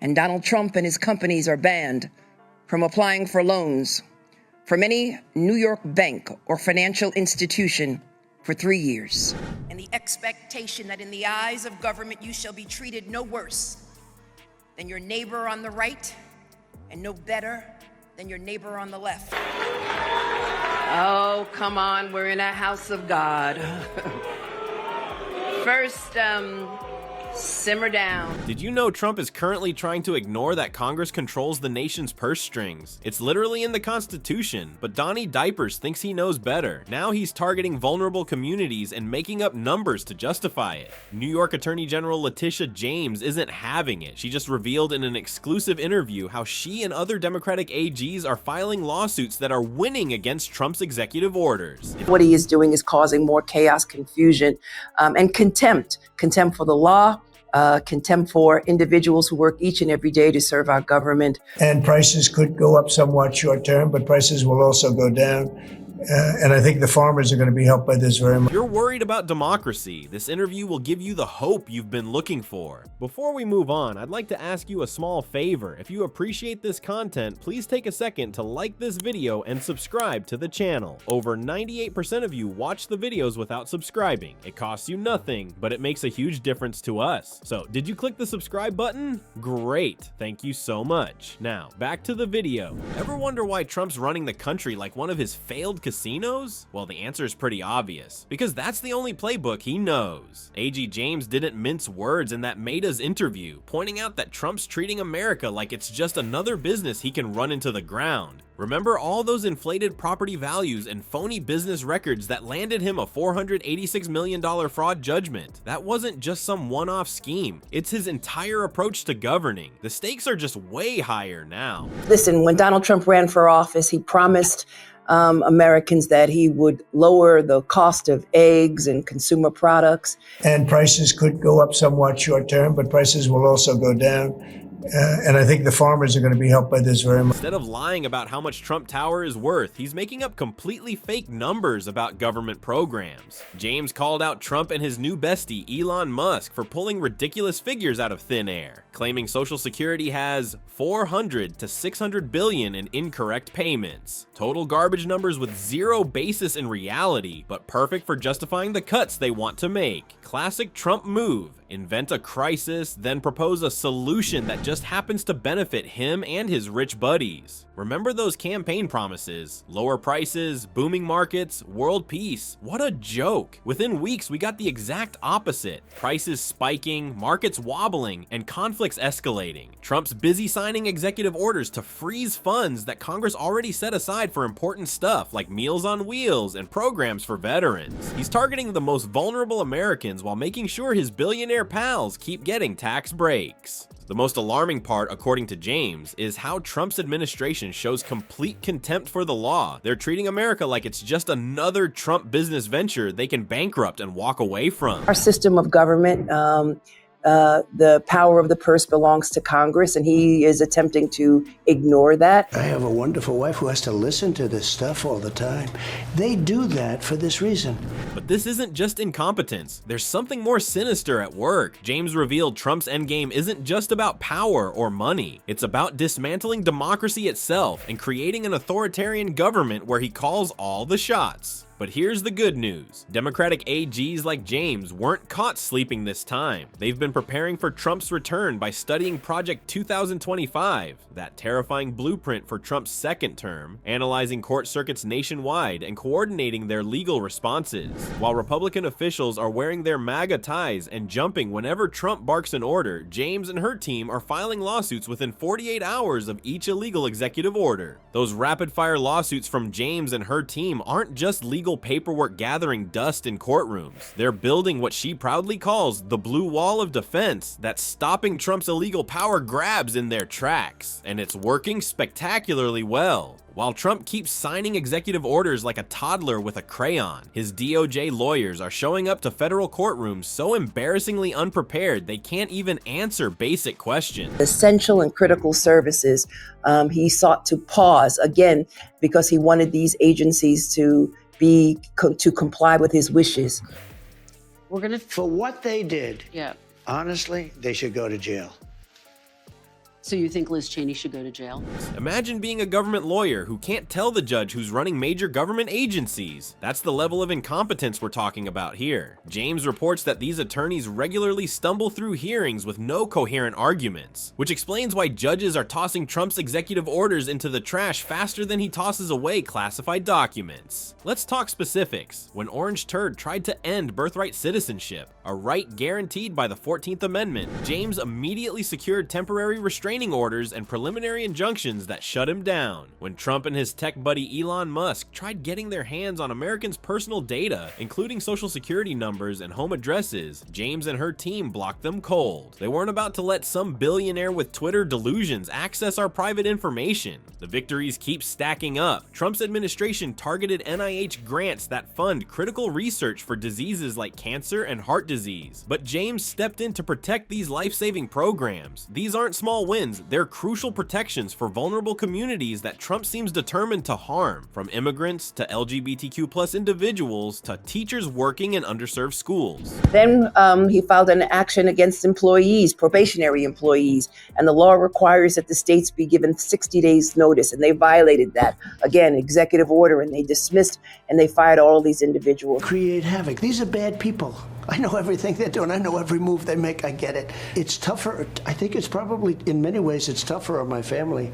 and Donald Trump and his companies are banned from applying for loans from any New York bank or financial institution for 3 years. And the expectation that in the eyes of government you shall be treated no worse than your neighbor on the right and no better than your neighbor on the left. Oh, come on, we're in a house of God. First, simmer down. Did you know Trump is currently trying to ignore that Congress controls the nation's purse strings? It's literally in the Constitution, but Donnie Diapers thinks he knows better. Now he's targeting vulnerable communities and making up numbers to justify it. New York Attorney General Letitia James isn't having it. She just revealed in an exclusive interview how she and other Democratic AGs are filing lawsuits that are winning against Trump's executive orders. What he is doing is causing more chaos, confusion, and contempt for the law, contempt for individuals who work each and every day to serve our government. And prices could go up somewhat short term, but prices will also go down. And I think the farmers are going to be helped by this very much. If you're worried about democracy, this interview will give you the hope you've been looking for. Before we move on, I'd like to ask you a small favor. If you appreciate this content, please take a second to like this video and subscribe to the channel. Over 98% of you watch the videos without subscribing. It costs you nothing, but it makes a huge difference to us. So, did you click the subscribe button? Great, thank you so much. Now, back to the video. Ever wonder why Trump's running the country like one of his failed casinos? Well, the answer is pretty obvious, because that's the only playbook he knows. AG James didn't mince words in that Maida's interview, pointing out that Trump's treating America like it's just another business he can run into the ground. Remember all those inflated property values and phony business records that landed him a $486 million fraud judgment? That wasn't just some one-off scheme. It's his entire approach to governing. The stakes are just way higher now. Listen, when Donald Trump ran for office, he promised Americans that he would lower the cost of eggs and consumer products. And prices could go up somewhat short term, but prices will also go down. And I think the farmers are going to be helped by this very much. Instead of lying about how much Trump Tower is worth, he's making up completely fake numbers about government programs. James called out Trump and his new bestie, Elon Musk, for pulling ridiculous figures out of thin air, claiming Social Security has 400 to 600 billion in incorrect payments. Total garbage numbers with zero basis in reality, but perfect for justifying the cuts they want to make. Classic Trump move. Invent a crisis, then propose a solution that just happens to benefit him and his rich buddies. Remember those campaign promises? Lower prices, booming markets, world peace. What a joke. Within weeks, we got the exact opposite. Prices spiking, markets wobbling, and conflicts escalating. Trump's busy signing executive orders to freeze funds that Congress already set aside for important stuff like Meals on Wheels and programs for veterans. He's targeting the most vulnerable Americans while making sure his billionaire pals keep getting tax breaks. The most alarming part, according to James, is how Trump's administration shows complete contempt for the law. They're treating America like it's just another Trump business venture they can bankrupt and walk away from. Our system of government, the power of the purse belongs to Congress, and he is attempting to ignore that. I have a wonderful wife who has to listen to this stuff all the time. They do that for this reason. But this isn't just incompetence. There's something more sinister at work. James revealed Trump's endgame isn't just about power or money. It's about dismantling democracy itself and creating an authoritarian government where he calls all the shots. But here's the good news. Democratic AGs like James weren't caught sleeping this time. They've been preparing for Trump's return by studying Project 2025, that terrifying blueprint for Trump's second term, analyzing court circuits nationwide and coordinating their legal responses. While Republican officials are wearing their MAGA ties and jumping whenever Trump barks an order, James and her team are filing lawsuits within 48 hours of each illegal executive order. Those rapid-fire lawsuits from James and her team aren't just legal paperwork gathering dust in courtrooms. They're building what she proudly calls the blue wall of defense that's stopping Trump's illegal power grabs in their tracks. And it's working spectacularly well. While Trump keeps signing executive orders like a toddler with a crayon, his DOJ lawyers are showing up to federal courtrooms so embarrassingly unprepared they can't even answer basic questions. Essential and critical services, he sought to pause, again, because he wanted these agencies to comply with his wishes. For what they did, yeah, honestly, they should go to jail. So you think Liz Cheney should go to jail? Imagine being a government lawyer who can't tell the judge who's running major government agencies. That's the level of incompetence we're talking about here. James reports that these attorneys regularly stumble through hearings with no coherent arguments, which explains why judges are tossing Trump's executive orders into the trash faster than he tosses away classified documents. Let's talk specifics. When Orange Turd tried to end birthright citizenship, a right guaranteed by the 14th Amendment, James immediately secured temporary restraining orders and preliminary injunctions that shut him down. When Trump and his tech buddy Elon Musk tried getting their hands on Americans' personal data, including social security numbers and home addresses, James and her team blocked them cold. They weren't about to let some billionaire with Twitter delusions access our private information. The victories keep stacking up. Trump's administration targeted NIH grants that fund critical research for diseases like cancer and heart disease. But James stepped in to protect these life-saving programs. These aren't small wins, they're crucial protections for vulnerable communities that Trump seems determined to harm, from immigrants to LGBTQ+ individuals to teachers working in underserved schools. Then he filed an action against employees, probationary employees, and the law requires that the states be given 60 days notice, and they violated that. Again, executive order, and they dismissed and they fired all of these individuals. Create havoc. These are bad people. I know everything they're doing. I know every move they make. I get it. It's tougher. I think it's probably, in many ways, it's tougher on my family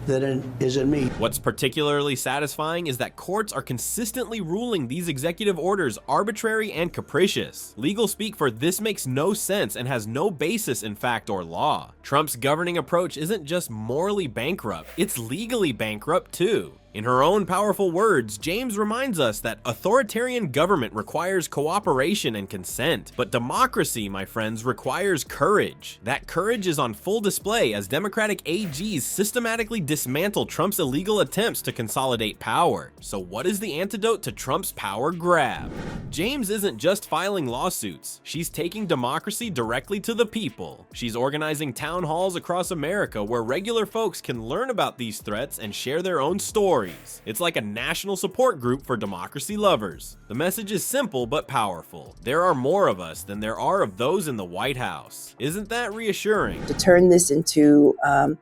than it is in me. What's particularly satisfying is that courts are consistently ruling these executive orders arbitrary and capricious. Legal speak for this makes no sense and has no basis in fact or law. Trump's governing approach isn't just morally bankrupt, it's legally bankrupt too. In her own powerful words, James reminds us that authoritarian government requires cooperation and consent, but democracy, my friends, requires courage. That courage is on full display as Democratic AGs systematically dismantle Trump's illegal attempts to consolidate power. So what is the antidote to Trump's power grab? James isn't just filing lawsuits, she's taking democracy directly to the people. She's organizing town halls across America where regular folks can learn about these threats and share their own stories. It's like a national support group for democracy lovers. The message is simple but powerful. There are more of us than there are of those in the White House. Isn't that reassuring? To turn this into an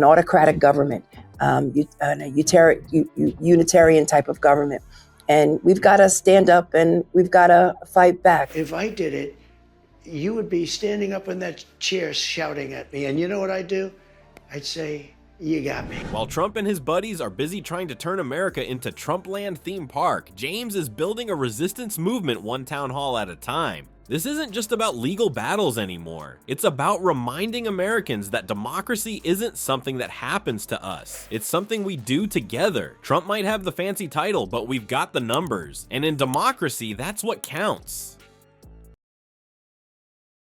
autocratic government, a unitarian type of government. And we've got to stand up and we've got to fight back. If I did it, you would be standing up in that chair shouting at me. And you know what I'd do? I'd say, you got me. While Trump and his buddies are busy trying to turn America into Trumpland theme park, James is building a resistance movement one town hall at a time. This isn't just about legal battles anymore. It's about reminding Americans that democracy isn't something that happens to us. It's something we do together. Trump might have the fancy title, but we've got the numbers. And in democracy, that's what counts.